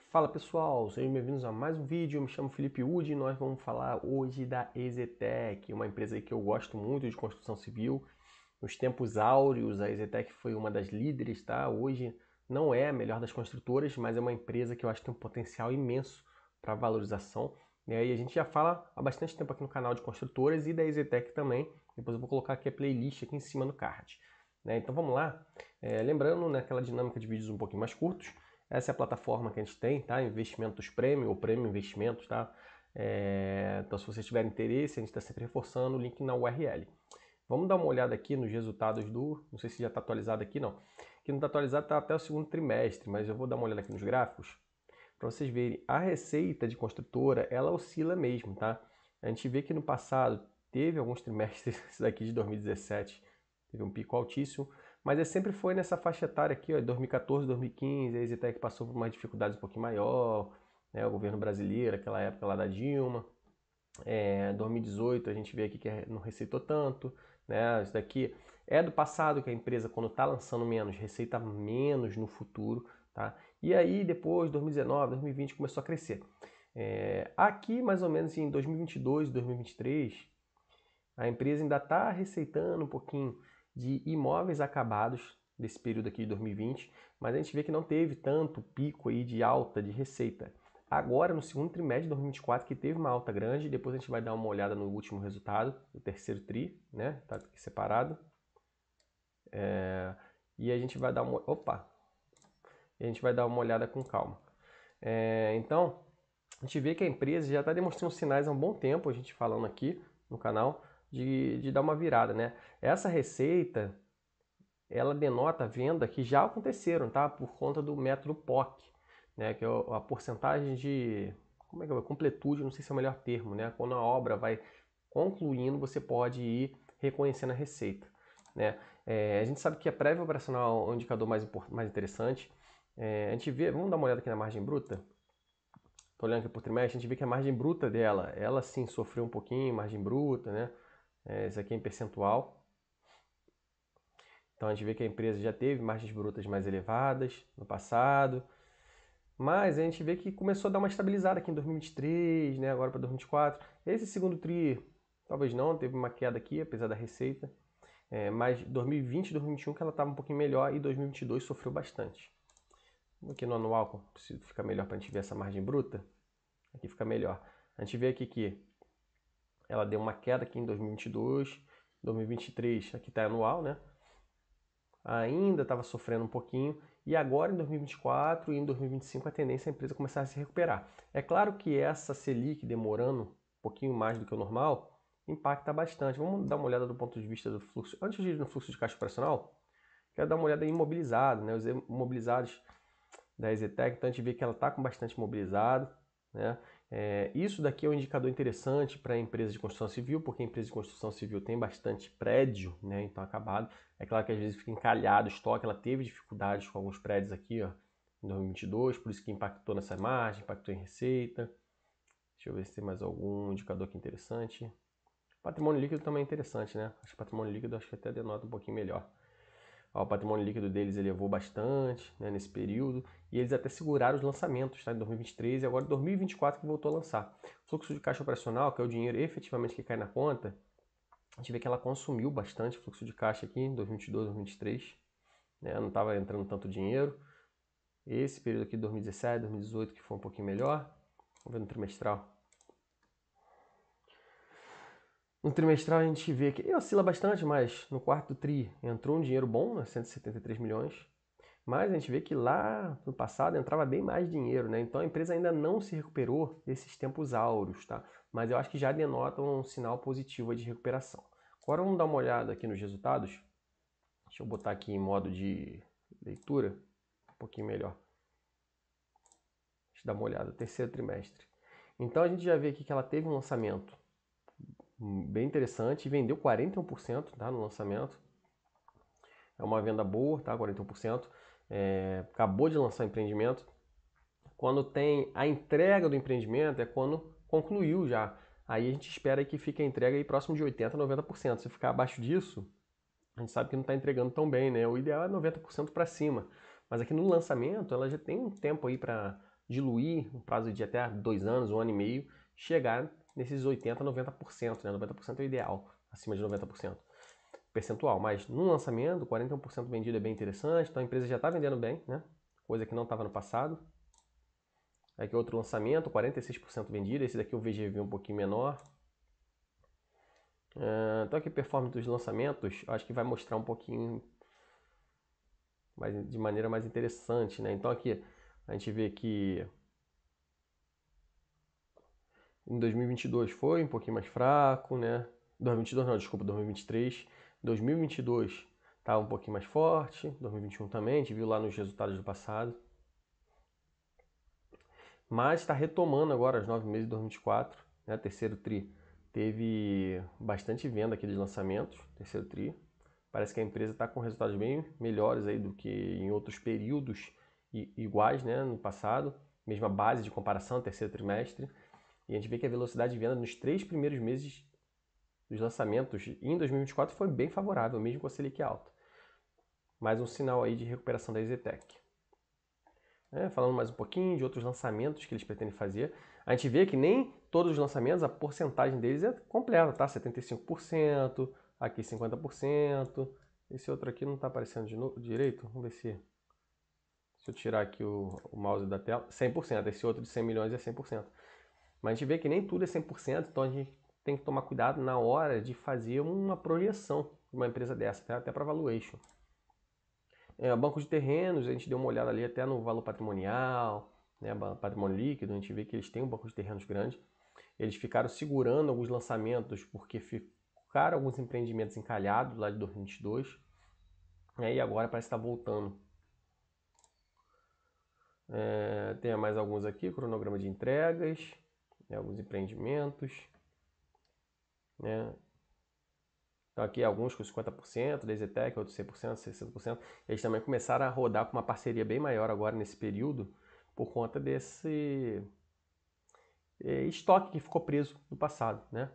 Fala pessoal, sejam bem-vindos a mais um vídeo. Eu me chamo Felipe Udi e nós vamos falar hoje da EZTEC, uma empresa aí que eu gosto muito de construção civil. Nos tempos áureos, a EZTEC foi uma das líderes, tá? Hoje não é a melhor das construtoras, mas é uma empresa que eu acho que tem um potencial imenso para valorização. E aí a gente já fala há bastante tempo aqui no canal de construtoras e da EZTEC também. Depois eu vou colocar aqui a playlist aqui em cima no card. Então vamos lá. Lembrando, naquela dinâmica de vídeos um pouquinho mais curtos, essa é a plataforma que a gente tem, tá? Investimentos Premium ou Premium Investimentos, tá? Então, se você tiver interesse, a gente está sempre reforçando o link na URL. Vamos dar uma olhada aqui nos resultados do... Não sei se já está atualizado aqui, não. Aqui não está atualizado, está até o segundo trimestre, mas eu vou dar uma olhada aqui nos gráficos para vocês verem. A receita de construtora, ela oscila mesmo, tá? A gente vê que no passado teve alguns trimestres, esse daqui de 2017, teve um pico altíssimo, mas sempre foi nessa faixa etária aqui, ó, 2014, 2015, a EZTEC passou por umas dificuldades um pouquinho maior, né, o governo brasileiro, aquela época lá da Dilma. 2018 a gente vê aqui que não receitou tanto, né? Isso daqui é do passado, que a empresa quando está lançando menos, receita menos no futuro, tá? E aí depois, 2019, 2020 começou a crescer. Aqui mais ou menos em 2022, 2023, a empresa ainda está receitando um pouquinho de imóveis acabados desse período aqui de 2020, mas a gente vê que não teve tanto pico aí de alta de receita. Agora, no segundo trimestre de 2024, que teve uma alta grande, depois a gente vai dar uma olhada no último resultado, o terceiro tri, né? Tá aqui separado. E a gente vai dar uma... Opa! E a gente vai dar uma olhada com calma. Então, a gente vê que a empresa já está demonstrando sinais há um bom tempo, a gente falando aqui no canal, de dar uma virada, né? Essa receita, ela denota venda que já aconteceram, tá? Por conta do método POC, né? Que é a porcentagem de... Como é que é? Completude, não sei se é o melhor termo, né? Quando a obra vai concluindo, você pode ir reconhecendo a receita, né? A gente sabe que a prévia operacional é um indicador mais interessante. A gente vê, vamos dar uma olhada aqui na margem bruta. Tô olhando aqui por trimestre, a gente vê que a margem bruta dela, ela sim sofreu um pouquinho, margem bruta, né? Isso aqui é em percentual. Então a gente vê que a empresa já teve margens brutas mais elevadas no passado, mas a gente vê que começou a dar uma estabilizada aqui em 2023, né? Agora para 2024. Esse segundo tri, talvez não, teve uma queda aqui, apesar da receita. Mas 2020 e 2021 que ela estava um pouquinho melhor e 2022 sofreu bastante. Aqui no anual, se fica melhor para a gente ver essa margem bruta. Aqui fica melhor. A gente vê aqui que ela deu uma queda aqui em 2022, 2023, aqui está anual, né? Ainda estava sofrendo um pouquinho e agora em 2024 e em 2025 a tendência é a empresa começar a se recuperar. É claro que essa Selic demorando um pouquinho mais do que o normal impacta bastante. Vamos dar uma olhada do ponto de vista do fluxo. Antes de ir no fluxo de caixa operacional, quero dar uma olhada em imobilizado, né? Os imobilizados da EZTEC, então a gente vê que ela está com bastante imobilizado, né? Isso daqui é um indicador interessante para a empresa de construção civil, porque a empresa de construção civil tem bastante prédio, né? Então acabado. É claro que às vezes fica encalhado o estoque, ela teve dificuldades com alguns prédios aqui, ó, em 2022, por isso que impactou nessa margem, impactou em receita. Deixa eu ver se tem mais algum indicador aqui interessante. Patrimônio líquido também é interessante, né? Acho que patrimônio líquido acho que até denota um pouquinho melhor. O patrimônio líquido deles elevou bastante, né, nesse período, e eles até seguraram os lançamentos, tá, em 2023 e agora em 2024 que voltou a lançar. O fluxo de caixa operacional, que é o dinheiro efetivamente que cai na conta, a gente vê que ela consumiu bastante fluxo de caixa aqui em 2022, 2023, né, não estava entrando tanto dinheiro. Esse período aqui de 2017, 2018 que foi um pouquinho melhor. Vamos ver no trimestral. No trimestral a gente vê que oscila bastante, mas no quarto tri entrou um dinheiro bom, né, 173 milhões. Mas a gente vê que lá no passado entrava bem mais dinheiro, né? Então a empresa ainda não se recuperou desses tempos áureos, tá? Mas eu acho que já denota um sinal positivo de recuperação. Agora vamos dar uma olhada aqui nos resultados. Deixa eu botar aqui em modo de leitura, um pouquinho melhor. Deixa eu dar uma olhada, terceiro trimestre. Então a gente já vê aqui que ela teve um lançamento bem interessante e vendeu 41%, tá, no lançamento. É uma venda boa, tá? 41%. Acabou de lançar o empreendimento. Quando tem a entrega do empreendimento é quando concluiu já. Aí a gente espera que fique a entrega aí próximo de 80%, 90%. Se ficar abaixo disso, a gente sabe que não está entregando tão bem, né? O ideal é 90% para cima. Mas aqui no lançamento ela já tem um tempo aí para diluir, um prazo de até 2 anos, 1 ano e meio, chegar nesses 80%, 90%, né? 90% é o ideal, acima de 90% percentual. Mas no lançamento, 41% vendido é bem interessante, então a empresa já está vendendo bem, né? Coisa que não estava no passado. Aqui outro lançamento, 46% vendido, esse daqui o VGV um pouquinho menor. Então aqui performance dos lançamentos, acho que vai mostrar um pouquinho de maneira mais interessante, né? Então aqui a gente vê que em 2022 foi um pouquinho mais fraco, né? 2022 não, desculpa, 2023. 2022 estava um pouquinho mais forte, 2021 também, a gente viu lá nos resultados do passado. Mas está retomando agora, os 9 meses de 2024, né? Terceiro tri teve bastante venda aqui de lançamentos, terceiro tri. Parece que a empresa está com resultados bem melhores aí do que em outros períodos iguais, né, no passado. Mesma base de comparação, terceiro trimestre. E a gente vê que a velocidade de venda nos 3 primeiros meses dos lançamentos em 2024 foi bem favorável, mesmo com a Selic alta. Mais um sinal aí de recuperação da EZTEC. Falando mais um pouquinho de outros lançamentos que eles pretendem fazer. A gente vê que nem todos os lançamentos, a porcentagem deles é completa, tá? 75%, aqui 50%. Esse outro aqui não está aparecendo direito. Vamos ver se eu tirar aqui o mouse da tela. 100%, esse outro de 100 milhões é 100%. Mas a gente vê que nem tudo é 100%, então a gente tem que tomar cuidado na hora de fazer uma projeção de uma empresa dessa, tá? Até para valuation. Banco de terrenos, a gente deu uma olhada ali até no valor patrimonial, né, patrimônio líquido, a gente vê que eles têm um banco de terrenos grande. Eles ficaram segurando alguns lançamentos porque ficaram alguns empreendimentos encalhados lá de 2022, né, e agora parece estar voltando. Tem mais alguns aqui, cronograma de entregas, né, alguns empreendimentos. Né. Então aqui alguns com 50%, da EZTEC, outros 100%, 60%. Eles também começaram a rodar com uma parceria bem maior agora nesse período, por conta desse estoque que ficou preso no passado, né?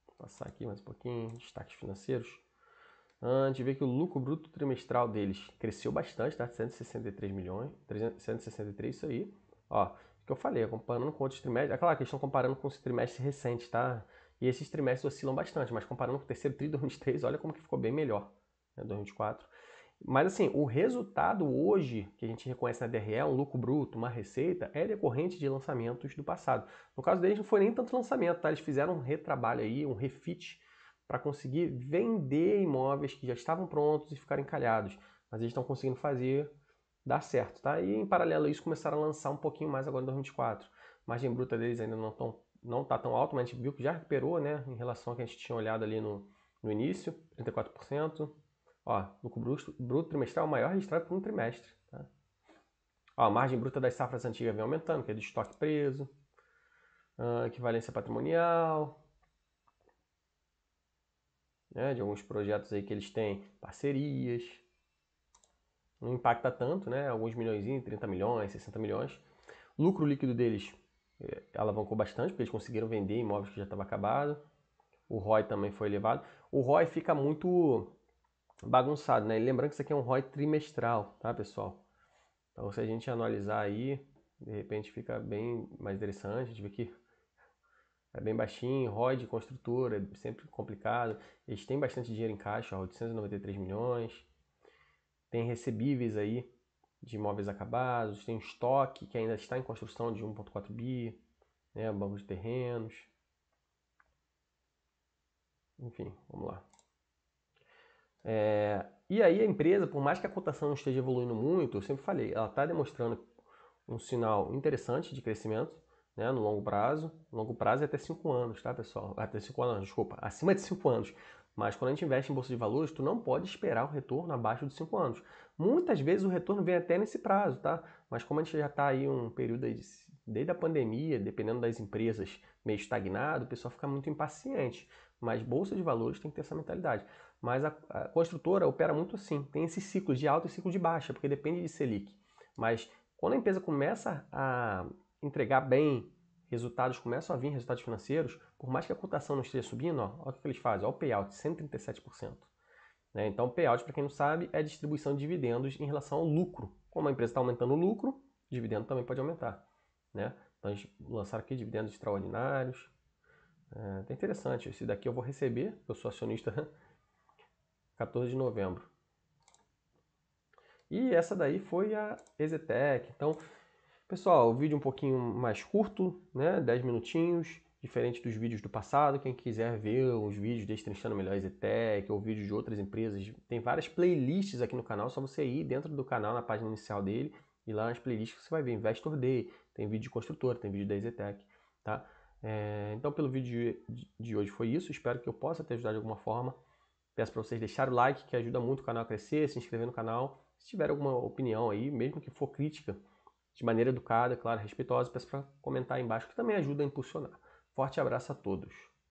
Vou passar aqui mais um pouquinho, destaques financeiros. A gente vê que o lucro bruto trimestral deles cresceu bastante, tá? 163 milhões, 163, isso aí. Ó, o que eu falei, comparando com outros trimestres, é claro que eles estão comparando com os trimestres recentes, tá? E esses trimestres oscilam bastante, mas comparando com o terceiro tri de 2023, olha como que ficou bem melhor, né? 2024. Mas assim, o resultado hoje, que a gente reconhece na DRE, um lucro bruto, uma receita, é decorrente de lançamentos do passado. No caso deles não foi nem tanto lançamento, tá? Eles fizeram um retrabalho aí, um refit, para conseguir vender imóveis que já estavam prontos e ficaram encalhados. Mas eles estão conseguindo fazer dar certo, tá? E em paralelo a isso começaram a lançar um pouquinho mais agora em 2024. A margem bruta deles ainda não está tão alta, mas a gente viu que já recuperou, né? Em relação ao que a gente tinha olhado ali no início, 34%. Ó, lucro bruto trimestral maior registrado por um trimestre. Tá? Ó, a margem bruta das safras antigas vem aumentando, que é de estoque preso, equivalência patrimonial, né, de alguns projetos aí que eles têm, parcerias. Não impacta tanto, né? Alguns milhões, 30 milhões, 60 milhões. O lucro líquido deles alavancou bastante, porque eles conseguiram vender imóveis que já estavam acabados. O ROI também foi elevado. O ROI fica muito bagunçado, né? E lembrando que isso aqui é um ROI trimestral, tá, pessoal? Então, se a gente analisar aí, de repente fica bem mais interessante. A gente vê que é bem baixinho, ROI de construtora, é sempre complicado. Eles têm bastante dinheiro em caixa, 893 milhões. Tem recebíveis aí de imóveis acabados, tem estoque que ainda está em construção de 1,4 bi, né, banco de terrenos. Enfim, vamos lá. E aí a empresa, por mais que a cotação não esteja evoluindo muito, eu sempre falei, ela está demonstrando um sinal interessante de crescimento, né, no longo prazo. Longo prazo é até 5 anos, tá, pessoal? Até 5 anos, desculpa, acima de 5 anos. Mas quando a gente investe em bolsa de valores, tu não pode esperar o retorno abaixo de 5 anos. Muitas vezes o retorno vem até nesse prazo, tá? Mas como a gente já está aí um período aí desde a pandemia, dependendo das empresas, meio estagnado, o pessoal fica muito impaciente. Mas bolsa de valores tem que ter essa mentalidade. Mas a construtora opera muito assim, tem esse ciclo de alta e ciclo de baixa, porque depende de Selic. Mas quando a empresa começa a entregar bem, resultados começam a vir, resultados financeiros, por mais que a cotação não esteja subindo, ó, olha o que eles fazem, olha o payout, 137%. né? Então, payout, para quem não sabe, é distribuição de dividendos em relação ao lucro. Como a empresa está aumentando o lucro, o dividendo também pode aumentar, né? Então, a gente lançaram aqui dividendos extraordinários. Tá interessante. Esse daqui eu vou receber, eu sou acionista 14 de novembro. E essa daí foi a EZTEC. Então, pessoal, o vídeo um pouquinho mais curto, né? 10 minutinhos, diferente dos vídeos do passado. Quem quiser ver os vídeos destrinchando melhor a EZTEC ou vídeos de outras empresas, tem várias playlists aqui no canal, só você ir dentro do canal, na página inicial dele, e lá nas playlists você vai ver Investor Day, tem vídeo de construtor, tem vídeo da EZTEC, tá? Então, pelo vídeo de hoje foi isso. Espero que eu possa ter ajudado de alguma forma. Peço para vocês deixarem o like, que ajuda muito o canal a crescer, se inscrever no canal. Se tiver alguma opinião aí, mesmo que for crítica, de maneira educada, claro, respeitosa, peço para comentar aí embaixo, que também ajuda a impulsionar. Forte abraço a todos.